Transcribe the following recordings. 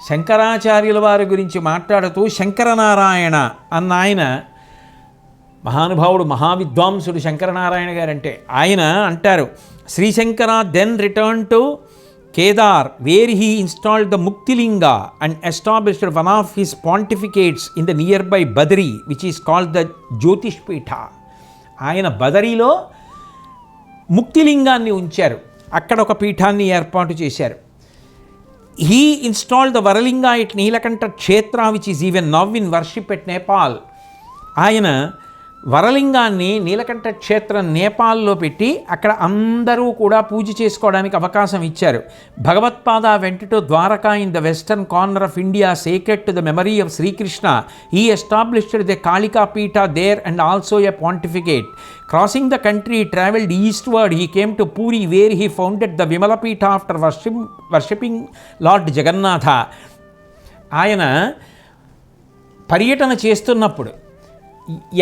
శంకరాచార్యుల వారి గురించి మాట్లాడుతూ శంకరనారాయణ అన్న ఆయన మహానుభావుడు, మహావిద్వాంసుడు శంకరనారాయణ గారంటే. ఆయన అంటారు, Srishankara then return to Kedar where he installed the Muktilinga and established one of his pontificates in the nearby Badari which is called the Jyotishpeetha. ఆయన బదరీలో ముక్తిలింగాన్ని ఉంచారు, అక్కడ ఒక పీఠాన్ని ఏర్పాటు చేశారు. He installed the Varalinga at Neelakanta Kshetra, which is even now in worship at Nepal. ఆయన వరలింగాన్ని నీలకంఠ క్షేత్రం నేపాల్లో పెట్టి అక్కడ అందరూ కూడా పూజ చేసుకోవడానికి అవకాశం ఇచ్చారు. Bhagavatpada went to Dwaraka in the western corner of India sacred to the memory of Srikrishna. He established the Kalika Peetha there and also a pontificate. Crossing the country, he travelled eastward. He came to Puri, where he founded the Vimalapita after worshipping Lord Jagannatha. ఆయన పర్యటన చేస్తున్నప్పుడు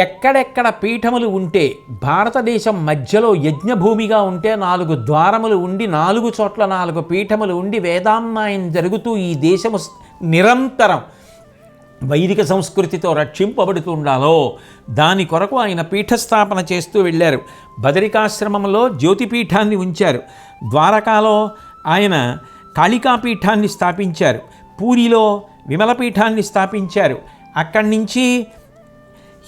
ఎక్కడెక్కడ పీఠములు ఉంటే, భారతదేశం మధ్యలో యజ్ఞభూమిగా ఉంటే 4 ద్వారములు ఉండి 4 చోట్ల 4 పీఠములు ఉండి వేదాన్నాయం జరుగుతూ ఈ దేశము నిరంతరం వైదిక సంస్కృతితో రక్షింపబడుతుండాలో దాని కొరకు ఆయన పీఠస్థాపన చేస్తూ వెళ్ళారు. బదరికాశ్రమంలో జ్యోతిపీఠాన్ని ఉంచారు. ద్వారకాలో ఆయన కాళికాపీఠాన్ని స్థాపించారు. పూరిలో విమలపీఠాన్ని స్థాపించారు. అక్కడి నుంచి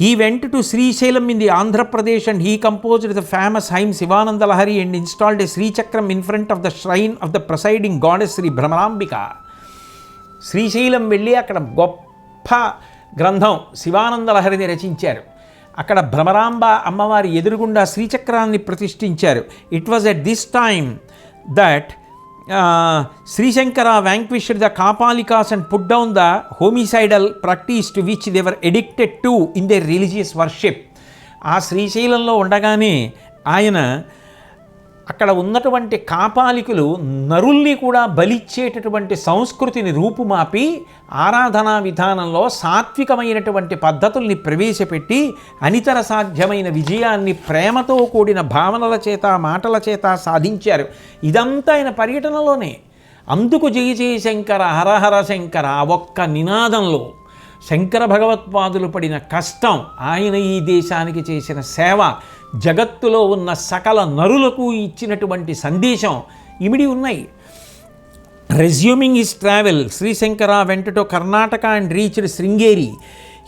he went to Srisailam in the Andhra Pradesh and he composed the famous hymn Sivananda Lahari and installed a Sri Chakram in front of the shrine of the presiding goddess Sri Brahmarambika. Srisailam వెళ్ళి అక్కడ గొప్ప గ్రంథం శివానంద లహరిని రచించారు. అక్కడ భ్రమరాంబ అమ్మవారి ఎదురుగుండా శ్రీచక్రాన్ని ప్రతిష్ఠించారు. It was at this time that Srishankara vanquished the Kapalikas and put down the homicidal practice to which they were addicted to in their religious worship. ఆ శ్రీశైలంలో ఉండగానే ఆయన అక్కడ ఉన్నటువంటి కాపాలికులు నరుల్ని కూడా బలిచ్చేటటువంటి సంస్కృతిని రూపుమాపి ఆరాధనా విధానంలో సాత్వికమైనటువంటి పద్ధతుల్ని ప్రవేశపెట్టి అనితర సాధ్యమైన విజయాన్ని ప్రేమతో కూడిన భావనల చేత మాటల చేత సాధించారు. ఇదంతా ఆయన పర్యటనలోనే. అందుకు జయ జయ శంకర హరహర శంకర ఒక్క నినాదంలో శంకర భగవత్పాదులు పడిన కష్టం, ఆయన ఈ దేశానికి చేసిన సేవ, జగత్తులో ఉన్న సకల నరులకు ఇచ్చినటువంటి సందేశం ఇమిడి ఉన్నాయి. Resuming his travel, Srishankara went to Karnataka and reached Sringeri.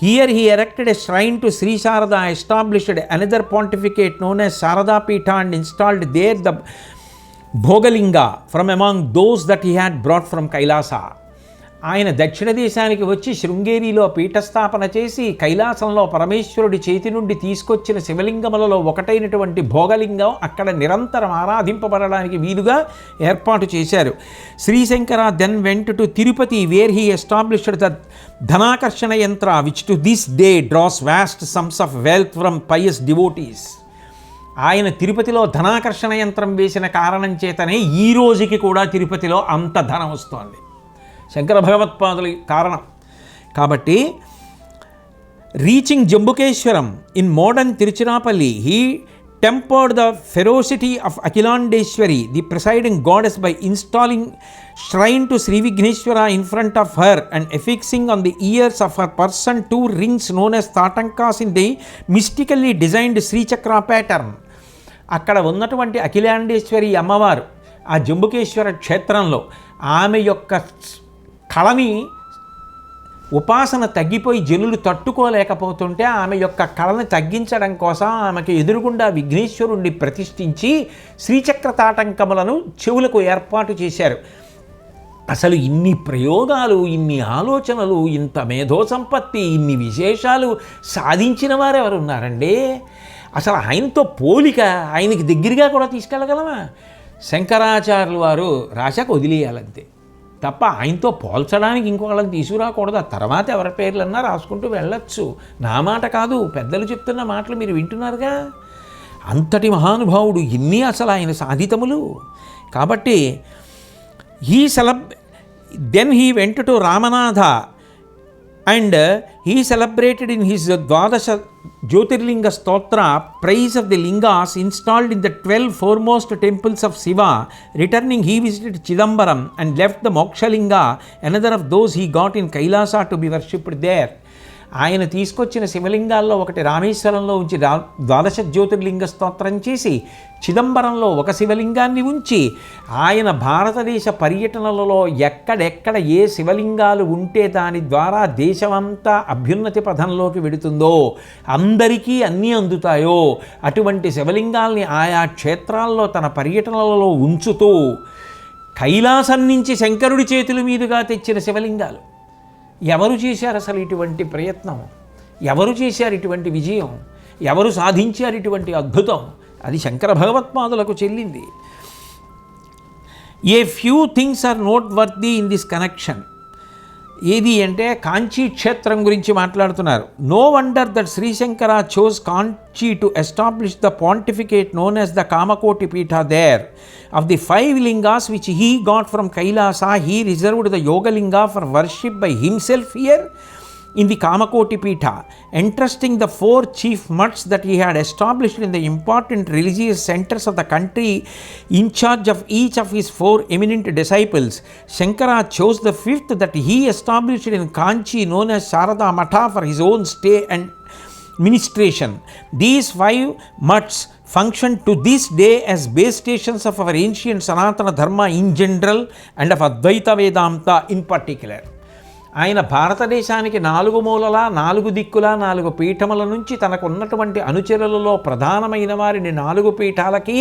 Here he erected a shrine to Shri Sharada, established another pontificate known as Sharada Peetha and installed there the Bhogalinga from among those that he had brought from Kailasa. ఆయన దక్షిణ దేశానికి వచ్చి శృంగేరిలో పీఠస్థాపన చేసి కైలాసంలో పరమేశ్వరుడి చేతి నుండి తీసుకొచ్చిన శివలింగములలో ఒకటైనటువంటి భోగలింగం అక్కడ నిరంతరం ఆరాధింపబడడానికి వీలుగా ఏర్పాటు చేశారు. Srishankara then went to Tirupati where he established the Dhanakarshana Yantra which to this day draws vast sums of wealth from pious devotees. ఆయన తిరుపతిలో ధనాకర్షణ యంత్రం వేసిన కారణం చేతనే ఈ రోజుకి కూడా తిరుపతిలో అంత ధనం వస్తోంది, శంకర భగవత్పాదుల కారణం. కాబట్టి reaching Jambukeswaram in modern Tiruchirappalli, he tempered the ferocity of Akhilandeshwari the presiding goddess by installing shrine to Sri Vigneshwara in front of her and affixing on the ears of her person 2 rings known as tatankas in the mystically designed Sri Chakra pattern. అక్కడ ఉన్నటువంటి అఖిలాండేశ్వరి అమ్మవారు ఆ జంబుకేశ్వర క్షేత్రంలో ఆమె యొక్క కళని ఉపాసన తగ్గిపోయి జనులు తట్టుకోలేకపోతుంటే ఆమె యొక్క కళని తగ్గించడం కోసం ఆమెకు ఎదురుగుండా విఘ్నేశ్వరుణ్ణి ప్రతిష్ఠించి శ్రీచక్ర తాటంకములను చెవులకు ఏర్పాటు చేశారు. అసలు ఇన్ని ప్రయోగాలు, ఇన్ని ఆలోచనలు, ఇంత మేధో సంపత్తి, ఇన్ని విశేషాలు సాధించిన వారు ఎవరు ఉన్నారండి? అసలు ఆయనతో పోలిక, ఆయనకి దగ్గరగా కూడా తీసుకెళ్ళగలమా? శంకరాచార్యులు వారు రాశాక వదిలేయాలంతే తప్ప ఆయనతో పోల్చడానికి ఇంకొకళ్ళని తీసుకురాకూడదు. తర్వాత ఎవరి పేర్లన్నా రాసుకుంటూ వెళ్ళొచ్చు. నా మాట కాదు, పెద్దలు చెప్తున్న మాటలు మీరు వింటున్నారుగా. అంతటి మహానుభావుడు, ఇన్ని అసలు ఆయన సాధితములు. కాబట్టి then he went to Ramanatha And he celebrated in his Dwadasha Jyotirlinga Stotra praise of the lingas installed in the 12 foremost temples of Shiva. Returning, he visited Chidambaram and left the Mokshalinga, another of those he got in Kailasa, to be worshipped there. ఆయన తీసుకొచ్చిన శివలింగాల్లో ఒకటి రామేశ్వరంలో ఉంచి ద్వాదశ జ్యోతిర్లింగ స్తోత్రం చేసి, చిదంబరంలో ఒక శివలింగాన్ని ఉంచి, ఆయన భారతదేశ పర్యటనలలో ఎక్కడెక్కడ ఏ శివలింగాలు ఉంటే దాని ద్వారా దేశమంతా అభ్యున్నతి పథంలోకి వెడుతుందో, అందరికీ అన్నీ అందుతాయో అటువంటి శివలింగాల్ని ఆయా క్షేత్రాల్లో తన పర్యటనలలో ఉంచుతూ, కైలాసం నుంచి శంకరుడి చేతుల మీదుగా తెచ్చిన శివలింగాలు. ఎవరు చేశారు అసలు ఇటువంటి ప్రయత్నం? ఎవరు చేశారు ఇటువంటి విజయం? ఎవరు సాధించారు ఇటువంటి అద్భుతం? అది శంకర భగవత్పాదులకు చెల్లింది. A few things are noteworthy in this connection. ఏది అంటే కాంచీ క్షేత్రం గురించి మాట్లాడుతున్నారు. No wonder that Srishankara chose Kanchi to establish the pontificate known as the Kamakoti Peetha there. Of the 5 lingas which he got from Kailasa, he reserved the Yogalinga for worship by himself here in the Kamakoti Pitha, entrusting the 4 chief mutts that he had established in the important religious centers of the country in charge of each of his 4 eminent disciples. Shankara chose the 5th that he established in Kanchi, known as Sharada Matha, for his own stay and ministration. These 5 mutts function to this day as base stations of our ancient Sanatana Dharma in general and of Advaita Vedanta in particular. ఆయన భారతదేశానికి 4 మూలల 4 దిక్కుల 4 పీఠముల నుంచి తనకు ఉన్నటువంటి అనుచరులలో ప్రధానమైన వారిని 4 పీఠాలకి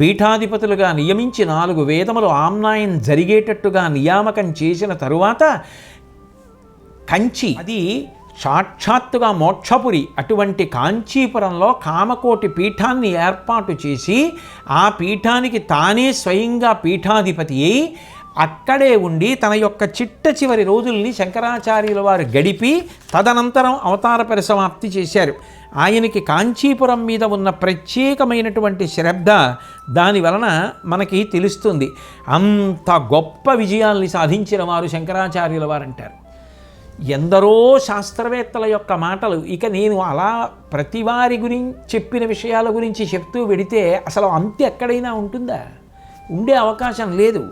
పీఠాధిపతులుగా నియమించి 4 వేదములు ఆమ్నాయం జరిగేటట్టుగా నియామకం చేసిన తరువాత కంచి, అది సాక్షాత్తుగా మోక్షపురి, అటువంటి కాంచీపురంలో కామకోటి పీఠాన్ని ఏర్పాటు చేసి ఆ పీఠానికి తానే స్వయంగా పీఠాధిపతి అయి అక్కడే ఉండి తన యొక్క చిట్ట చివరి రోజుల్ని శంకరాచార్యుల వారు గడిపి తదనంతరం అవతార పరిసమాప్తి చేశారు. ఆయనకి కాంచీపురం మీద ఉన్న ప్రత్యేకమైనటువంటి శ్రద్ధ దాని వలన మనకి తెలుస్తుంది. అంత గొప్ప విజయాల్ని సాధించిన వారు శంకరాచార్యుల వారు అంటారు. ఎందరో శాస్త్రవేత్తల యొక్క మాటలు, ఇక నేను అలా ప్రతివారి గురించి చెప్పిన విషయాల గురించి చెప్తూ వెడితే అసలు అంత ఎక్కడైనా ఉంటుందా? ఉండే అవకాశం లేదు.